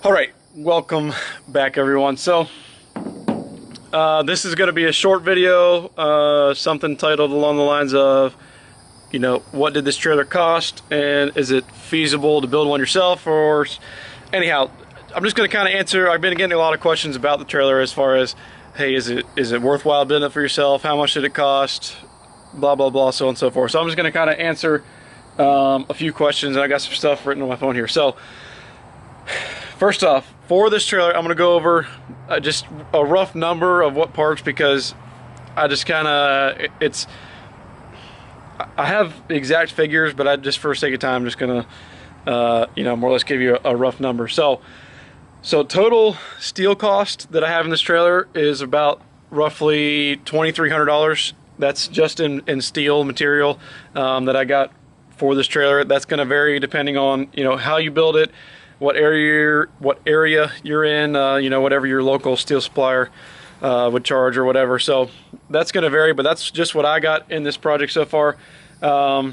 All right, welcome back everyone. So this is going to be a short video, something titled along the lines of, what did this trailer cost and is it feasible to build one yourself? Or anyhow, I'm just going to kind of answer. I've been getting a lot of questions about the trailer as far as, hey, is it worthwhile building it for yourself? How much did it cost? Blah blah blah, so on and so forth. So I'm just going to kind of answer a few questions, and I got some stuff written on my phone here. So first off, for this trailer, I'm going to go over just a rough number of what parts, because I just kind of, I have exact figures, but just for sake of time, I'm just going to, more or less give you a rough number. So total steel cost that I have in this trailer is about roughly $2,300. That's just in steel material that I got for this trailer. That's going to vary depending on, how you build it, what area you're in, whatever your local steel supplier would charge or whatever. So that's going to vary, but that's just what I got in this project so far. So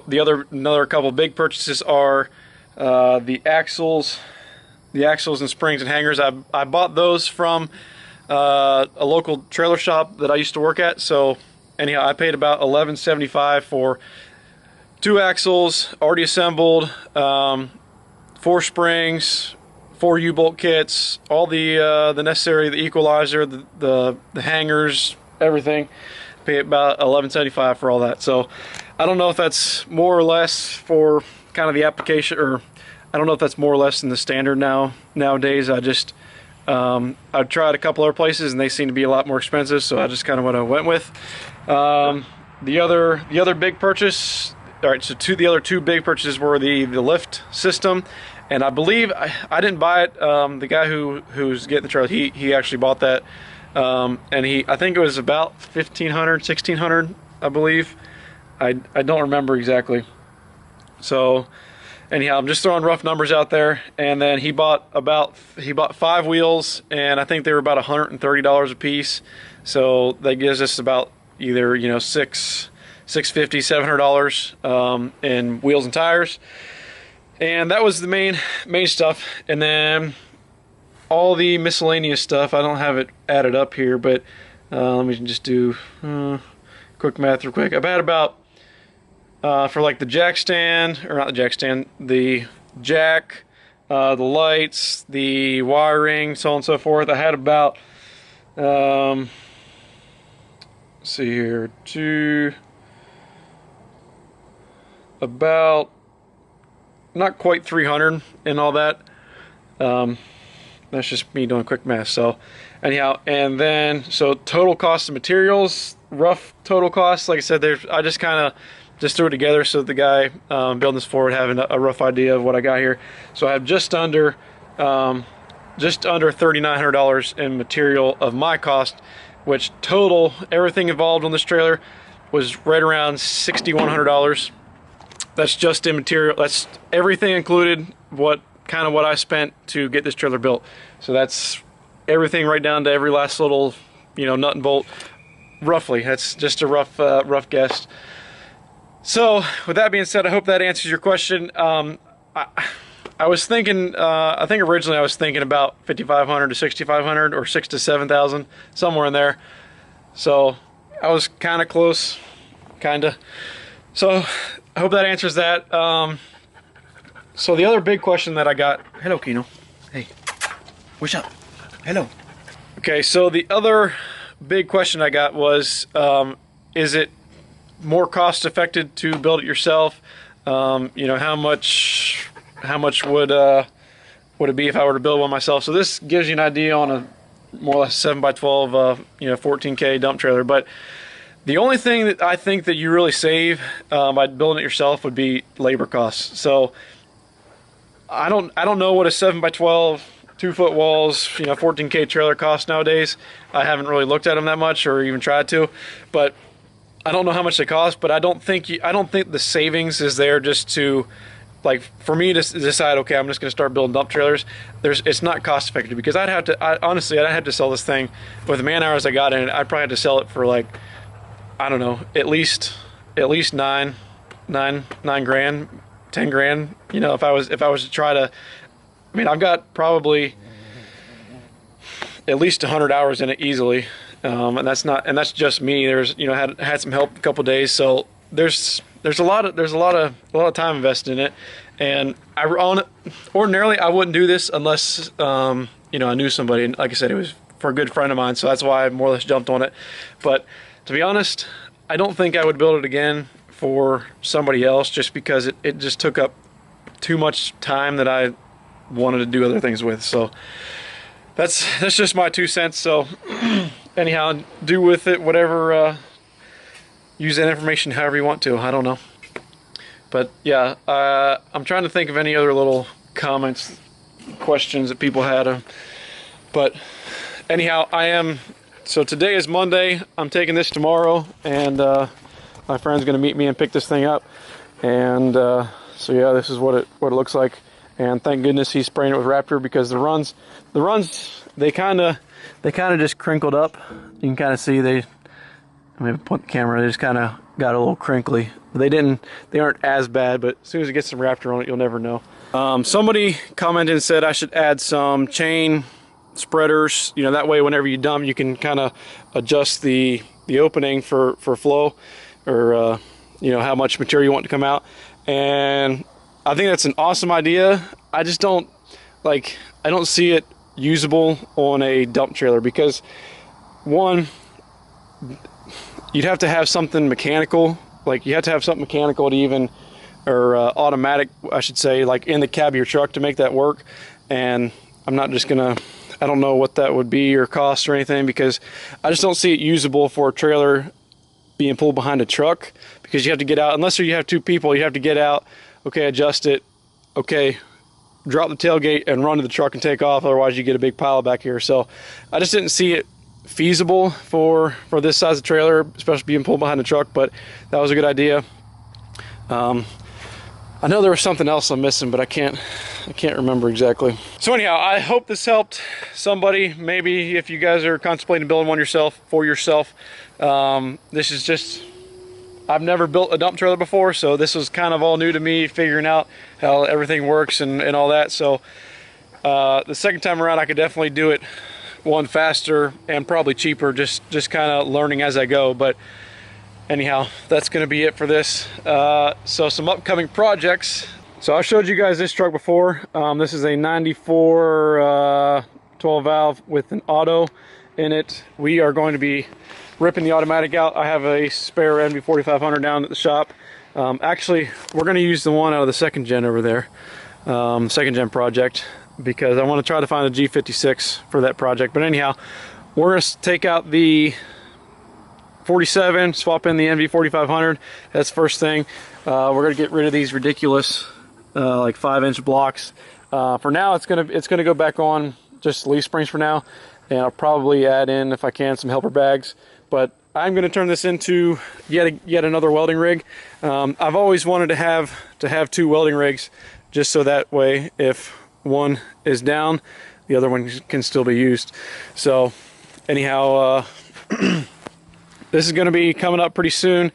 another couple big purchases are the axles and springs and hangers. I bought those from a local trailer shop that I used to work at. So anyhow, I paid about $11.75 for 2 axles already assembled, 4 springs, 4 U-bolt kits, all the necessary, the equalizer, the hangers, everything. Pay about $11.75 for all that. So I don't know if that's more or less for kind of the application, or I don't know if that's more or less than the standard nowadays. I've tried a couple other places and they seem to be a lot more expensive, so I just kind of what I went with. The other big purchase. All right, so the other two big purchases were the lift system, and I believe I didn't buy it. The guy who's getting the trailer, he actually bought that, and I think it was about $1,500, $1,600, I believe. I don't remember exactly. So anyhow, I'm just throwing rough numbers out there. And then he bought 5 wheels, and I think they were about $130 a piece. So that gives us about either $650, $700 in wheels and tires. And that was the main stuff. And then all the miscellaneous stuff, I don't have it added up here, but let me just do quick math real quick. I've had about for like the jack stand, or not the jack stand, the jack, the lights, the wiring, so on and so forth. I had about let's see here, about not quite 300 and all that. That's just me doing quick math. So anyhow, and then so total cost of materials, rough total cost, like I said, I just kind of threw it together so that the guy building this forward having a rough idea of what I got here. So I have just under $3,900 in material of my cost, which total everything involved on this trailer was right around $6,100. That's just in material. That's everything included. What I spent to get this trailer built. So that's everything right down to every last little nut and bolt. Roughly, that's just a rough guess. So with that being said, I hope that answers your question. I was thinking, I think originally I was thinking about 5,500 to 6,500, or 6,000 to 7,000, somewhere in there. So I was kind of close, kinda. So I hope that answers that. So the other big question that I got. Hello, Kino. Hey, what's up? Hello. Okay, so the other big question I got was, is it more cost effective to build it yourself? How much would it be if I were to build one myself? So this gives you an idea on a more or less 7x12 14K dump trailer. But the only thing that I think that you really save by building it yourself would be labor costs. So I don't know what a 7x12 2-foot walls 14K trailer costs nowadays. I haven't really looked at them that much or even tried to, but I don't know how much they cost. But I don't think the savings is there just to, like, for me to decide, okay, I'm just going to start building dump trailers. It's not cost effective, because honestly I'd have to sell this thing with the man hours I got in it. I'd probably have to sell it for, like, I don't know, at least $9 grand, 10 grand. If I was to try to I mean, I've got probably at least 100 hours in it easily, and that's just me. There's, you know, had some help a couple days, so there's a lot of time invested in it. And ordinarily I wouldn't do this unless you know, I knew somebody, and like I said, it was for a good friend of mine, so that's why I more or less jumped on it. But to be honest, I don't think I would build it again for somebody else, just because it just took up too much time that I wanted to do other things with. So that's just my 2 cents. So anyhow, do with it whatever, use that information however you want to. I don't know. But yeah, I'm trying to think of any other little comments, questions that people had. But anyhow, so today is Monday. I'm taking this tomorrow, and my friend's gonna meet me and pick this thing up. And so yeah, this is what it looks like. And thank goodness he's spraying it with Raptor, because the runs they kind of just crinkled up. You can kind of see I mean, point the camera, they just kind of got a little crinkly. They aren't as bad, but as soon as it gets some Raptor on it, you'll never know. Somebody commented and said I should add some chain spreaders, you know, that way whenever you dump, you can kind of adjust the opening for flow, or you know, how much material you want to come out. And I think that's an awesome idea. I just don't see it usable on a dump trailer, because one, you'd have to have something mechanical, like you have to have something mechanical to even, or automatic I should say, like in the cab of your truck to make that work. And I'm not just gonna, I don't know what that would be or cost or anything, because I just don't see it usable for a trailer being pulled behind a truck, because you have to get out, unless you have 2 people, you have to get out, okay, adjust it, okay, drop the tailgate and run to the truck and take off, otherwise you get a big pile back here. So I just didn't see it feasible for this size of trailer, especially being pulled behind the truck. But that was a good idea. I know there was something else I'm missing, but I can't remember exactly. So anyhow, I hope this helped somebody. Maybe if you guys are contemplating building one for yourself. This is just, I've never built a dump trailer before, so this was kind of all new to me, figuring out how everything works and all that. So the second time around, I could definitely do it one faster and probably cheaper, just kind of learning as I go. But anyhow, that's going to be it for this. So some upcoming projects. So I showed you guys this truck before. This is a 94 12 valve with an auto in it. We are going to be ripping the automatic out. I have a spare NV4500 down at the shop. Actually, we're going to use the one out of the second gen over there, second gen project, because I want to try to find a G56 for that project. But anyhow, we're going to take out the 47, swap in the NV4500. That's first thing. We're going to get rid of these ridiculous like 5-inch blocks. For now, it's gonna go back on just leaf springs for now, and I'll probably add in, if I can, some helper bags. But I'm going to turn this into yet another welding rig. I've always wanted to have 2 welding rigs, just so that way if one is down, the other one can still be used. So anyhow, this is going to be coming up pretty soon.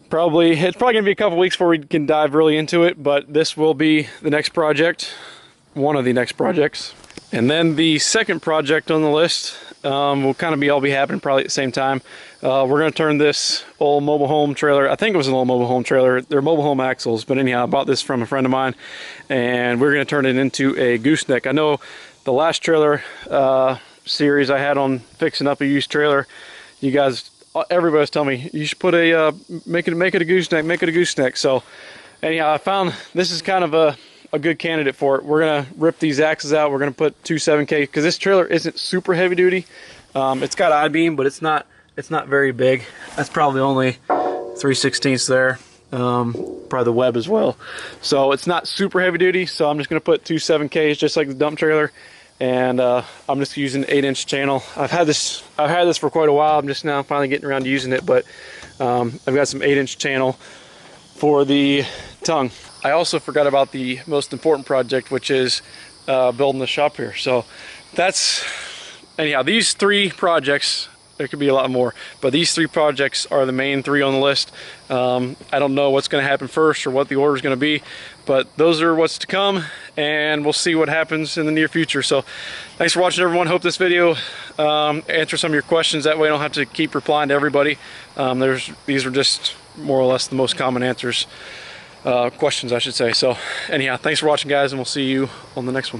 It's probably going to be a couple weeks before we can dive really into it, but this will be the next project, one of the next projects. And then the second project on the list will kind of all be happening probably at the same time. We're going to turn this old mobile home trailer, I think it was an old mobile home trailer, they're mobile home axles, but anyhow, I bought this from a friend of mine, and we're going to turn it into a gooseneck. I know the last trailer series I had on fixing up a used trailer, you guys, everybody was telling me you should put make it a gooseneck, make it a gooseneck. So anyhow, I found this is kind of a good candidate for it. We're gonna rip these axles out. We're gonna put 2 7K, because this trailer isn't super heavy duty. It's got I-beam, but it's not very big. That's probably only 3/16 there. Probably the web as well. So it's not super heavy duty. So I'm just gonna put 2 7Ks, just like the dump trailer. And I'm just using 8-inch channel. I've had this for quite a while. I'm just now finally getting around to using it, but I've got some 8-inch channel for the tongue. I also forgot about the most important project, which is building the shop here. So that's, anyhow, these 3 projects, there could be a lot more, but these 3 projects are the main 3 on the list. I don't know what's going to happen first or what the order is going to be, but those are what's to come. and we'll see what happens in the near future. So thanks for watching, everyone. Hope this video answers some of your questions. That way I don't have to keep replying to everybody. These are just more or less the most common answers, questions I should say. So anyhow, thanks for watching, guys, and we'll see you on the next one.